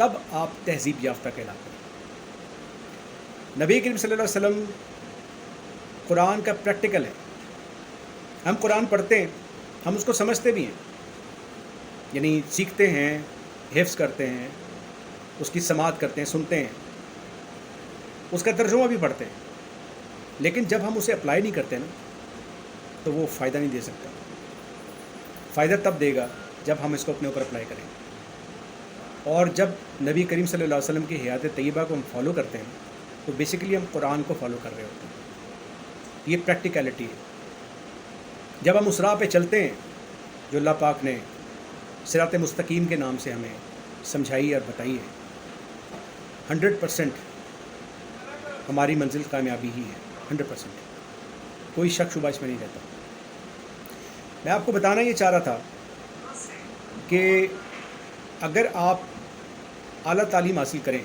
تب آپ تہذیب یافتہ کہلاتے ہیں۔ نبی کریم صلی اللہ علیہ وسلم قرآن کا پریکٹیکل ہے۔ ہم قرآن پڑھتے ہیں، ہم اس کو سمجھتے بھی ہیں، یعنی سیکھتے ہیں، حفظ کرتے ہیں، اس کی سماعت کرتے ہیں، سنتے ہیں، اس کا ترجمہ بھی پڑھتے ہیں، لیکن جب ہم اسے اپلائی نہیں کرتے نا تو وہ فائدہ نہیں دے سکتا۔ فائدہ تب دے گا جب ہم اس کو اپنے اوپر اپلائی کریں، اور جب نبی کریم صلی اللہ علیہ وسلم کی حیات طیبہ کو ہم فالو کرتے ہیں تو بیسیکلی ہم قرآن کو فالو کر رہے ہوتے ہیں۔ یہ پریکٹیکلٹی ہے۔ جب ہم اس راہ پہ چلتے ہیں جو اللہ پاک نے صراط مستقیم کے نام سے ہمیں سمجھائی اور بتائی ہے، 100% ہماری منزل کامیابی ہی ہے، 100%، کوئی شک شبہ اس میں نہیں رہتا۔ میں آپ کو بتانا یہ چاہ رہا تھا کہ اگر آپ اعلیٰ تعلیم حاصل کریں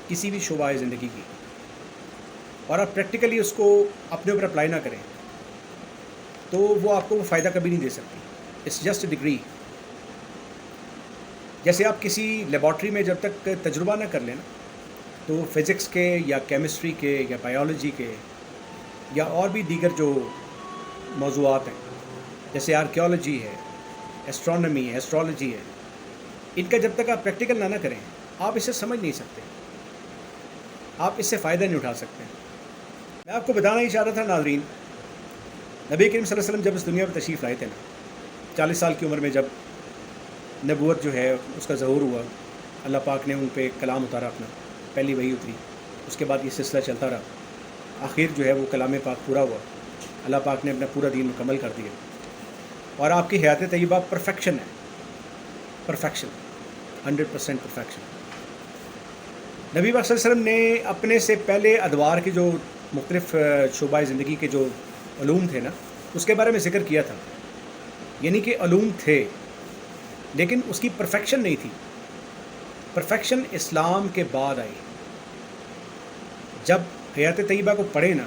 کسی بھی شعبہ زندگی کی اور آپ پریکٹیکلی اس کو اپنے اوپر اپلائی نہ کریں تو وہ آپ کو وہ فائدہ کبھی نہیں دے سکتی۔ It's just degree. جیسے آپ کسی لیبارٹری میں جب تک تجربہ نہ کر لیں نا تو فزکس کے یا کیمسٹری کے یا بایولوجی کے یا اور بھی دیگر جو موضوعات ہیں جیسے آرکیالوجی ہے، ایسٹرونومی ہے، ایسٹرالوجی ہے، ان کا جب تک آپ پریکٹیکل نہ کریں آپ اسے سمجھ نہیں سکتے، آپ اس سے فائدہ نہیں اٹھا سکتے۔ میں آپ کو بتانا ہی چاہ رہا تھا ناظرین، نبی کریم صلی اللہ علیہ وسلم جب اس دنیا پر تشریف لائے تھے نا، 40 سال کی عمر میں جب نبوت جو ہے اس کا ظہور ہوا، اللہ پاک نے ان پہ کلام اتارا اپنا، پہلی وحی اتری، اس کے بعد یہ سلسلہ چلتا رہا، آخر جو ہے وہ کلام پاک پورا ہوا، اللہ پاک نے اپنا پورا دین مکمل کر دیا، اور آپ کی حیات طیبہ پرفیکشن ہے، پرفیکشن، 100% پرفیکشن۔ نبی پاک صلی اللہ علیہ وسلم نے اپنے سے پہلے ادوار کے جو مختلف شعبہ زندگی کے جو علوم تھے نا اس کے بارے میں ذکر کیا تھا، یعنی کہ علوم تھے لیکن اس کی پرفیکشن نہیں تھی۔ پرفیکشن اسلام کے بعد آئی۔ جب حیات طیبہ کو پڑھیں نا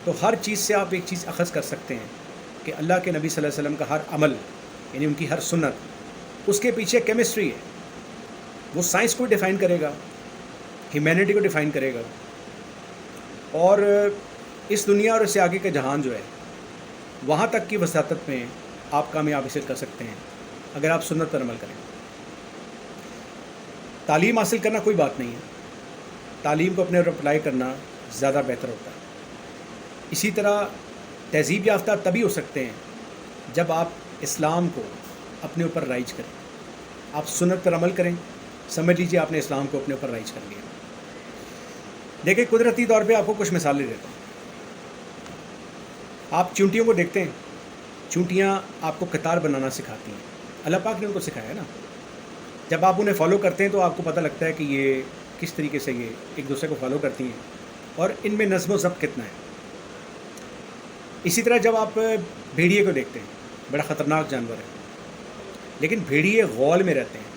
تو ہر چیز سے آپ ایک چیز اخذ کر سکتے ہیں کہ اللہ کے نبی صلی اللہ علیہ وسلم کا ہر عمل، یعنی ان کی ہر سنت، اس کے پیچھے کیمسٹری ہے، وہ سائنس کو ڈیفائن کرے گا، ہیومینٹی کو ڈیفائن کرے گا، اور اس دنیا اور اس سے آگے کا جہان جو ہے وہاں تک کی وساطت میں آپ کامیاب حاصل کر سکتے ہیں اگر آپ سنت پر عمل کریں۔ تعلیم حاصل کرنا کوئی بات نہیں ہے، تعلیم کو اپنے اوپر اپلائی کرنا زیادہ بہتر ہوتا ہے۔ اسی طرح تہذیب یافتہ تبھی ہو سکتے ہیں جب آپ اسلام کو اپنے اوپر رائج کریں، آپ سنت پر عمل کریں، سمجھ لیجیے آپ نے اسلام کو اپنے اوپر رائج کر لیا۔ دیکھیں قدرتی طور پہ آپ کو کچھ مثالیں دیتا ہوں۔ آپ چونٹیوں کو دیکھتے ہیں، چونٹیاں آپ کو قطار بنانا سکھاتی ہیں، اللہ پاک نے ان کو سکھایا ہے نا۔ جب آپ انہیں فالو کرتے ہیں تو آپ کو پتہ لگتا ہے کہ یہ کس طریقے سے یہ ایک دوسرے کو فالو کرتی ہیں اور ان میں نظم و ضبط کتنا ہے۔ اسی طرح جب آپ بھیڑیے کو دیکھتے ہیں، بڑا خطرناک جانور ہے، لیکن بھیڑیے غول میں رہتے ہیں،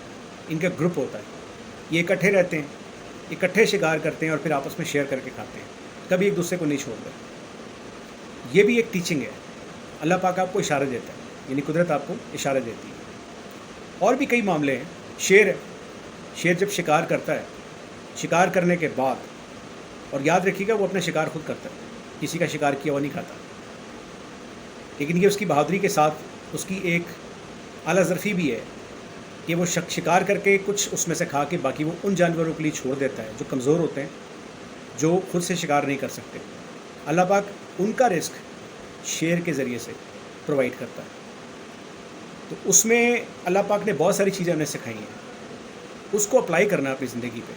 ان کا گروپ ہوتا ہے، یہ اکٹھے رہتے ہیں، اکٹھے شکار کرتے ہیں اور پھر آپس میں شیئر کر کے کھاتے ہیں، کبھی ایک دوسرے کو نہیں چھوڑتے۔ یہ بھی ایک ٹیچنگ ہے، اللہ پاک آپ کو اشارہ دیتا ہے، یعنی قدرت آپ کو اشارہ دیتی ہے۔ اور بھی کئی معاملے ہیں، شیر ہے، شیر جب شکار کرتا ہے، شکار کرنے کے بعد، اور یاد رکھیے گا وہ اپنا شکار خود کرتا ہے، کسی کا شکار کیا وہ نہیں کھاتا، لیکن یہ اس کی بہادری کے ساتھ اس کی ایک اعلیٰ ظرفی بھی ہے کہ وہ شکار کر کے کچھ اس میں سے کھا کے باقی وہ ان جانوروں کے لیے چھوڑ دیتا ہے جو کمزور ہوتے ہیں، جو خود سے شکار نہیں کر سکتے۔ اللہ پاک ان کا رزق شیر کے ذریعے سے پرووائڈ کرتا ہے۔ تو اس میں اللہ پاک نے بہت ساری چیزیں ہمیں سکھائی ہیں، اس کو اپلائی کرنا اپنی زندگی پہ،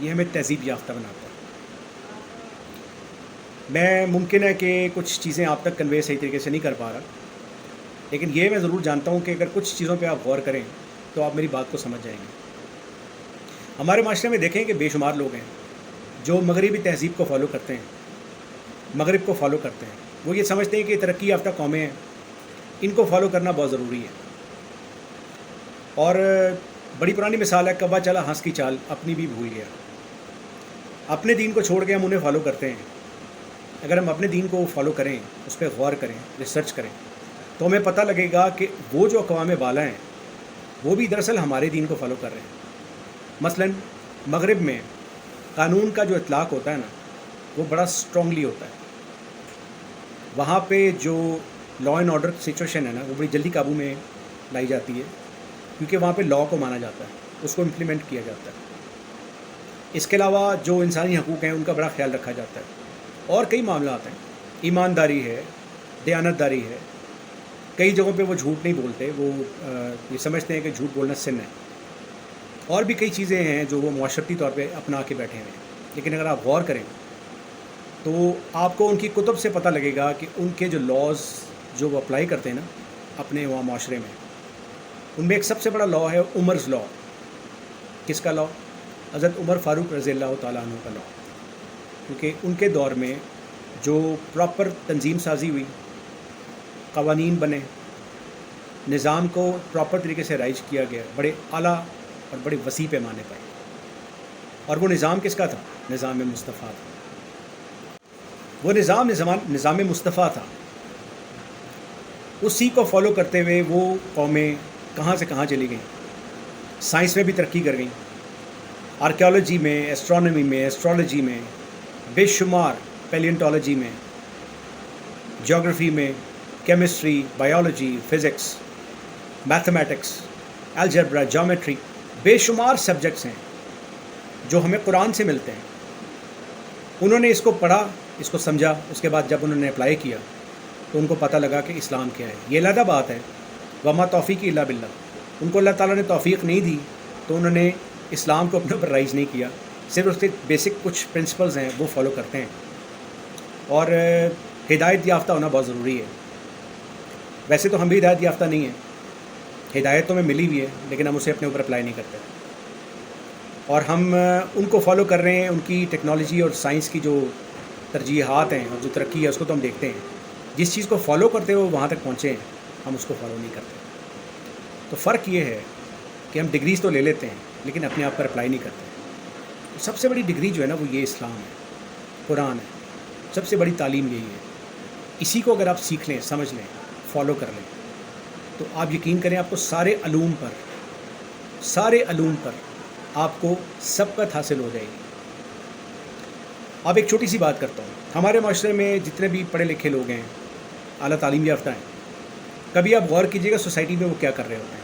یہ ہمیں تہذیب یافتہ بناتا ہے۔ میں ممکن ہے کہ کچھ چیزیں آپ تک کنوے صحیح طریقے سے نہیں کر پا رہا، لیکن یہ میں ضرور جانتا ہوں کہ اگر کچھ چیزوں پہ آپ غور کریں تو آپ میری بات کو سمجھ جائیں گے۔ ہمارے معاشرے میں دیکھیں کہ بے شمار لوگ ہیں جو مغربی تہذیب کو فالو کرتے ہیں، مغرب کو فالو کرتے ہیں، وہ یہ سمجھتے ہیں کہ ترقی یافتہ قومیں ہیں، ان کو فالو کرنا بہت ضروری ہے۔ اور بڑی پرانی مثال ہے، کبا چلا ہنس کی چال، اپنی بھی بھول گیا۔ اپنے دین کو چھوڑ کے ہم انہیں فالو کرتے ہیں۔ اگر ہم اپنے دین کو فالو کریں، اس پہ غور کریں، ریسرچ کریں، تو ہمیں پتہ لگے گا کہ وہ جو اقوام بالا ہیں وہ بھی دراصل ہمارے دین کو فالو کر رہے ہیں۔ مثلاً مغرب میں قانون کا جو اطلاق ہوتا ہے نا وہ بڑا اسٹرانگلی ہوتا ہے. وہاں پہ جو لا اینڈ آرڈر سچویشن ہے نا وہ بڑی جلدی قابو میں لائی جاتی ہے, کیونکہ وہاں پہ لا کو مانا جاتا ہے, اس کو امپلیمنٹ کیا جاتا ہے. اس کے علاوہ جو انسانی حقوق ہیں ان کا بڑا خیال رکھا جاتا ہے, اور کئی معاملات ہیں, ایمانداری ہے, دیانت داری ہے. کئی جگہوں پہ وہ جھوٹ نہیں بولتے, وہ یہ سمجھتے ہیں کہ جھوٹ بولنا سن ہے. اور بھی کئی چیزیں ہیں جو وہ معاشرتی طور پہ اپنا کے بیٹھے ہوئے ہیں. لیکن اگر آپ غور کریں تو آپ کو ان کی کتب سے پتہ لگے گا کہ ان کے جو لاز جو وہ اپلائی کرتے ہیں نا اپنے وہاں معاشرے میں, ان میں ایک سب سے بڑا لا ہے عمرز لا. کس کا لا؟ حضرت عمر فاروق رضی اللہ تعالیٰ عنہ کا لا. کیونکہ ان کے دور میں جو پراپر تنظیم سازی ہوئی, قوانین بنے, نظام کو پراپر طریقے سے رائج کیا گیا بڑے اعلیٰ اور بڑے وسیع پیمانے پر. اور وہ نظام کس کا تھا؟ نظام مصطفیٰ تھا. وہ نظام مصطفیٰ تھا. اسی کو فالو کرتے ہوئے وہ قومیں کہاں سے کہاں چلی گئیں. سائنس میں بھی ترقی کر گئیں, آرکیالوجی میں, ایسٹرونومی میں, ایسٹرالوجی میں, بے شمار پیلینٹالوجی میں, جیوگرافی میں, chemistry, biology, physics, mathematics, algebra, geometry, بے شمار سبجیکٹس ہیں جو ہمیں قرآن سے ملتے ہیں. انہوں نے اس کو پڑھا, اس کو سمجھا, اس کے بعد جب انہوں نے اپلائی کیا تو ان کو پتہ لگا کہ اسلام کیا ہے. یہ علیحدہ بات ہے, وما توفیقی الا باللہ. ان کو اللہ تعالیٰ نے توفیق نہیں دی تو انہوں نے اسلام کو اپنے اوپر رائج نہیں کیا, صرف اس کے بیسک کچھ پرنسپلز ہیں وہ فالو کرتے ہیں. اور ہدایت یافتہ ہونا بہت ضروری ہے. ویسے تو ہم بھی ہدایت یافتہ نہیں ہیں, ہدایت تو ہمیں ملی ہوئی ہے لیکن ہم اسے اپنے اوپر اپلائی نہیں کرتے. اور ہم ان کو فالو کر رہے ہیں, ان کی ٹیکنالوجی اور سائنس کی جو ترجیحات ہیں اور جو ترقی ہے اس کو تو ہم دیکھتے ہیں. جس چیز کو فالو کرتے ہوئے وہاں تک پہنچے ہیں ہم اس کو فالو نہیں کرتے. تو فرق یہ ہے کہ ہم ڈگریز تو لے لیتے ہیں لیکن اپنے آپ پر اپلائی نہیں کرتے. سب سے بڑی ڈگری جو ہے نا وہ یہ اسلام ہے, قرآن ہے. سب سے بڑی تعلیم یہی ہے. اسی کو اگر آپ سیکھ لیں, سمجھ لیں, فالو کر لیں تو آپ یقین کریں آپ کو سارے علوم پر آپ کو سبقت حاصل ہو جائے گی. اب ایک چھوٹی سی بات کرتا ہوں. ہمارے معاشرے میں جتنے بھی پڑھے لکھے لوگ ہیں, اعلیٰ تعلیم یافتہ ہیں, کبھی آپ غور کیجیے گا سوسائٹی میں وہ کیا کر رہے ہوتے ہیں.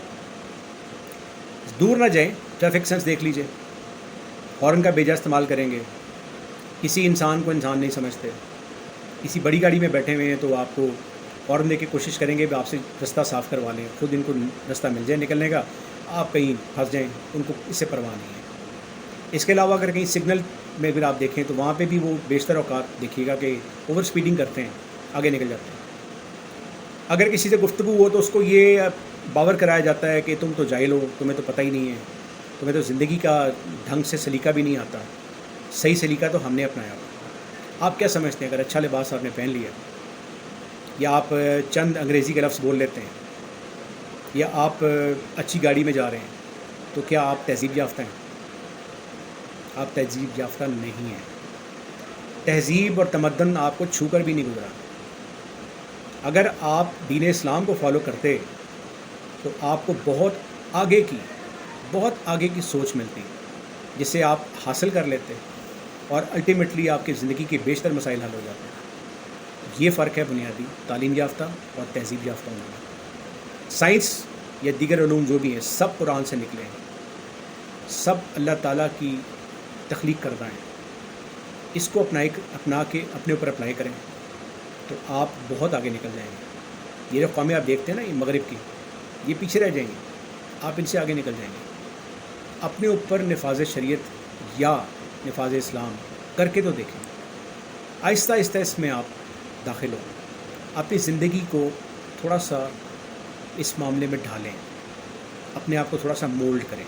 دور نہ جائیں, ٹریفک سینس دیکھ لیجیے, ہارن کا بیجا استعمال کریں گے, کسی انسان کو انسان نہیں سمجھتے. کسی بڑی گاڑی میں بیٹھے ہوئے ہیں تو آپ کو ہارن دے کے کوشش کریں گے کہ آپ سے رستہ صاف کروا لیں, خود ان کو رستہ مل جائے نکلنے کا, آپ کہیں پھنس جائیں, ان کو اس سے پرواہ نہیں ہے. اس کے علاوہ اگر کہیں سگنل میں اگر آپ دیکھیں تو وہاں پہ بھی وہ بیشتر اوقات دیکھیے گا کہ اوور سپیڈنگ کرتے ہیں, آگے نکل جاتے ہیں. اگر کسی سے گفتگو ہو تو اس کو یہ باور کرایا جاتا ہے کہ تم تو جاہل ہو, تمہیں تو پتہ ہی نہیں ہے, تمہیں تو زندگی کا ڈھنگ سے سلیقہ بھی نہیں آتا. صحیح سلیقہ تو ہم نے اپنایا. آپ کیا سمجھتے ہیں اگر اچھا لباس آپ نے پہن لیا یا آپ چند انگریزی کے لفظ بول لیتے ہیں یا آپ اچھی گاڑی میں جا رہے ہیں تو کیا آپ تہذیب یافتہ ہیں؟ آپ تہذیب یافتہ نہیں ہیں. تہذیب اور تمدن آپ کو چھو کر بھی نہیں گزرا. اگر آپ دین اسلام کو فالو کرتے تو آپ کو بہت آگے کی سوچ ملتی جس سے آپ حاصل کر لیتے اور الٹیمیٹلی آپ کی زندگی کے بیشتر مسائل حل ہو جاتے ہیں. یہ فرق ہے بنیادی تعلیم یافتہ اور تہذیب یافتہ ہونے میں. سائنس یا دیگر علوم جو بھی ہیں سب قرآن سے نکلے ہیں, سب اللہ تعالیٰ کی تخلیق کردہ ہیں. اس کو اپنا کے اپنے اوپر اپلائی کریں تو آپ بہت آگے نکل جائیں گے. یہ جو قومیں آپ دیکھتے ہیں نا یہ مغرب کی, یہ پیچھے رہ جائیں گے, آپ ان سے آگے نکل جائیں گے. اپنے اوپر نفاذ شریعت یا نفاذ اسلام کر کے تو دیکھیں. آہستہ آہستہ اس میں آپ داخل ہوں, اپنی زندگی کو تھوڑا سا اس معاملے میں ڈھالیں, اپنے آپ کو تھوڑا سا مولڈ کریں,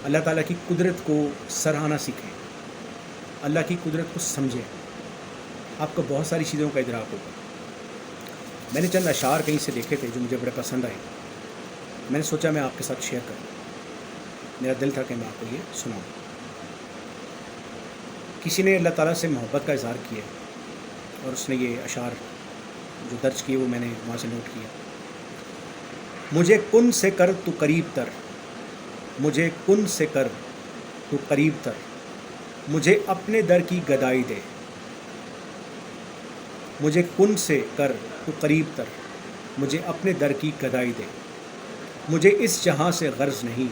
اللہ تعالیٰ کی قدرت کو سراہنا سیکھیں, اللہ کی قدرت کو سمجھیں. آپ کو بہت ساری چیزوں کا ادراک ہوگا. میں نے چند اشعار کہیں سے دیکھے تھے جو مجھے بڑے پسند آئے, میں نے سوچا میں آپ کے ساتھ شیئر کروں. میرا دل تھا کہ میں آپ کو یہ سناؤں. کسی نے اللہ تعالیٰ سے محبت کا اظہار کیا اور اس نے یہ اشعار جو درج کیے وہ میں نے وہاں سے نوٹ کیا. مجھے کن سے کر تو قریب تر, مجھے کن سے کر تو قریب تر، مجھے اپنے در کی گدائی دے، مجھے کن سے کر تو قریب تر، مجھے اپنے در کی گدائی دے، مجھے اس جہاں سے غرض نہیں،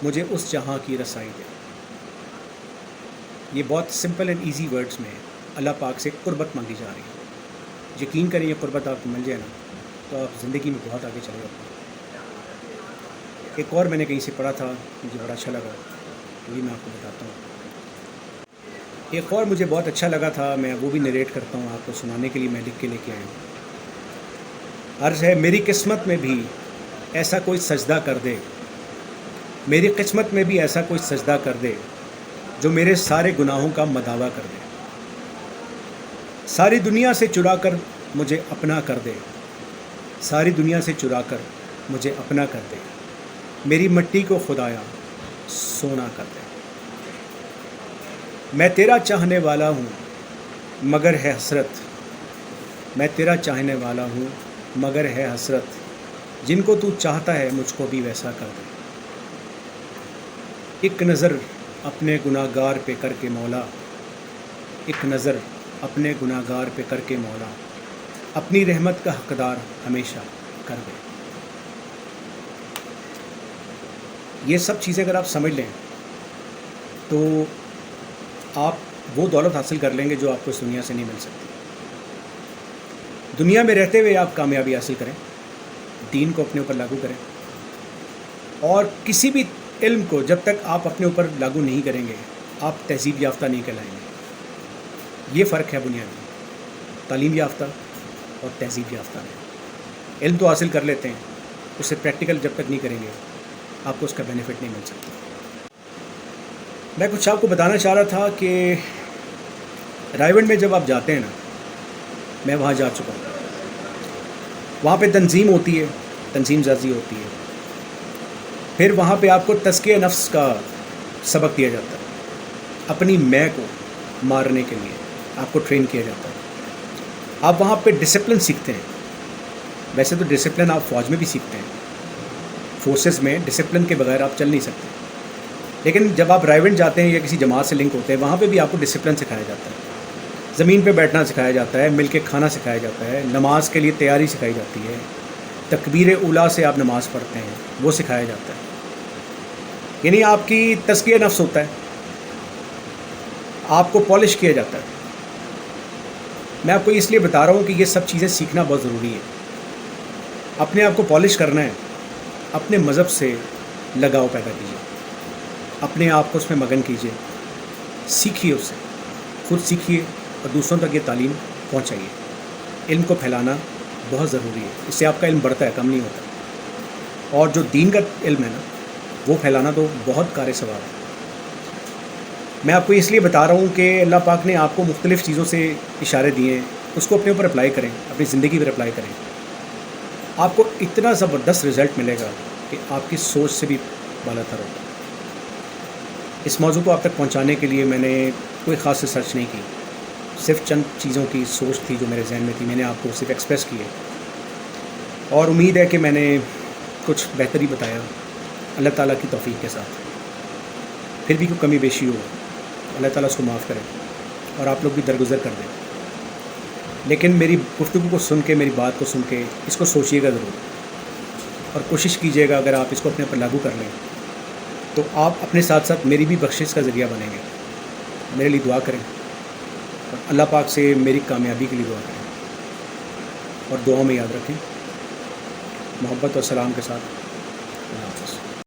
مجھے اس جہاں کی رسائی دے۔ یہ بہت سمپل اینڈ ایزی ورڈز میں اللہ پاک سے قربت مانگی جا رہی ہے۔ یقین کریں یہ قربت آپ کو مل جائے نا تو آپ زندگی میں بہت آگے چلے جاتے ہیں۔ ایک اور میں نے کہیں سے پڑھا تھا، مجھے بڑا اچھا لگا، وہی میں آپ کو بتاتا ہوں۔ ایک اور مجھے بہت اچھا لگا تھا، میں وہ بھی نریٹ کرتا ہوں آپ کو سنانے کے لیے، میں لکھ کے لے کے آیا ہوں۔ عرض ہے میری قسمت میں بھی ایسا کوئی سجدہ کر دے، میری قسمت میں بھی ایسا کوئی سجدہ کر دے جو میرے سارے گناہوں کا مداوع کر دے، ساری دنیا سے چرا کر مجھے اپنا کر دے، ساری دنیا سے چرا کر مجھے اپنا کر دے، میری مٹی کو خدایا سونا کر دے۔ میں تیرا چاہنے والا ہوں مگر ہے حسرت، میں تیرا چاہنے والا ہوں مگر ہے حسرت، جن کو تو چاہتا ہے مجھ کو بھی ویسا کر دے۔ ایک نظر اپنے گناہ گار پہ کر کے مولا، ایک نظر اپنے گناہ گار پہ کر کے مولا، اپنی رحمت کا حقدار ہمیشہ کر دے۔ یہ سب چیزیں اگر آپ سمجھ لیں تو آپ وہ دولت حاصل کر لیں گے جو آپ کو اس دنیا سے نہیں مل سکتی۔ دنیا میں رہتے ہوئے آپ کامیابی حاصل کریں، دین کو اپنے اوپر لاگو کریں، اور کسی بھی علم کو جب تک آپ اپنے اوپر لاگو نہیں کریں گے آپ تہذیب یافتہ نہیں کہلائیں گے۔ یہ فرق ہے بنیادی تعلیم یافتہ اور تہذیب یافتہ میں۔ علم تو حاصل کر لیتے ہیں، اسے پریکٹیکل جب تک نہیں کریں گے آپ کو اس کا بینیفٹ نہیں مل سکتا۔ میں کچھ آپ کو بتانا چاہ رہا تھا کہ رائے گڑھ میں جب آپ جاتے ہیں نا، میں وہاں جا چکا ہوں، وہاں پہ تنظیم ہوتی ہے، تنظیم سازی ہوتی ہے، پھر وہاں پہ آپ کو تزکیہ نفس کا سبق دیا جاتا ہے، اپنی میں کو مارنے کے لیے آپ کو ٹرین کیا جاتا ہے۔ آپ وہاں پہ ڈسپلن سیکھتے ہیں، ویسے تو ڈسپلن آپ فوج میں بھی سیکھتے ہیں، فورسز میں ڈسپلن کے بغیر آپ چل نہیں سکتے، لیکن جب آپ رائے گڑھ جاتے ہیں یا کسی جماعت سے لنک ہوتے ہیں وہاں پہ بھی آپ کو ڈسپلن سکھایا جاتا ہے، زمین پہ بیٹھنا سکھایا جاتا ہے، مل کے کھانا سکھایا جاتا ہے، نماز کے لیے تیاری سکھائی جاتی ہے، تکبیر اولیٰ سے آپ نماز پڑھتے ہیں وہ سکھایا جاتا ہے، یعنی آپ کی تزکیہ نفس ہوتا ہے، آپ کو پالش کیا جاتا ہے۔ میں آپ کو اس لیے بتا رہا ہوں کہ یہ سب چیزیں سیکھنا بہت ضروری ہے۔ اپنے آپ کو پالش کرنا ہے، اپنے مذہب سے لگاؤ پیدا کیجیے، اپنے آپ کو اس میں مگن کیجیے، سیکھیے اس سے، خود سیکھیے اور دوسروں تک یہ تعلیم پہنچائیے۔ علم کو پھیلانا بہت ضروری ہے، اس سے آپ کا علم بڑھتا ہے، کم نہیں ہوتا، اور جو دین کا علم ہے نا وہ پھیلانا تو بہت کار ثواب ہے۔ میں آپ کو اس لیے بتا رہا ہوں کہ اللہ پاک نے آپ کو مختلف چیزوں سے اشارے دیے ہیں، اس کو اپنے اوپر اپلائی کریں، اپنی زندگی پر اپلائی کریں، آپ کو اتنا زبردست رزلٹ ملے گا کہ آپ کی سوچ سے بھی بالا تر ہوگا۔ اس موضوع کو آپ تک پہنچانے کے لیے میں نے کوئی خاص ریسرچ نہیں کی، صرف چند چیزوں کی سوچ تھی جو میرے ذہن میں تھی، میں نے آپ کو صرف ایکسپریس کی ہے، اور امید ہے کہ میں نے کچھ بہتری بتایا اللہ تعالیٰ کی توفیق کے ساتھ۔ پھر بھی کوئی کمی بیشی ہو اللہ تعالیٰ اس کو معاف کرے اور آپ لوگ بھی درگزر کر دیں، لیکن میری گفتگو کو سن کے، میری بات کو سن کے اس کو سوچیے گا ضرور، اور کوشش کیجیے گا اگر آپ اس کو اپنے پر لاگو کر لیں تو آپ اپنے ساتھ ساتھ میری بھی بخشش کا ذریعہ بنیں گے۔ میرے لیے دعا کریں اور اللہ پاک سے میری کامیابی کے لیے دعا کریں، اور دعاؤں میں یاد رکھیں۔ محبت اور سلام کے ساتھ اللہ حافظ۔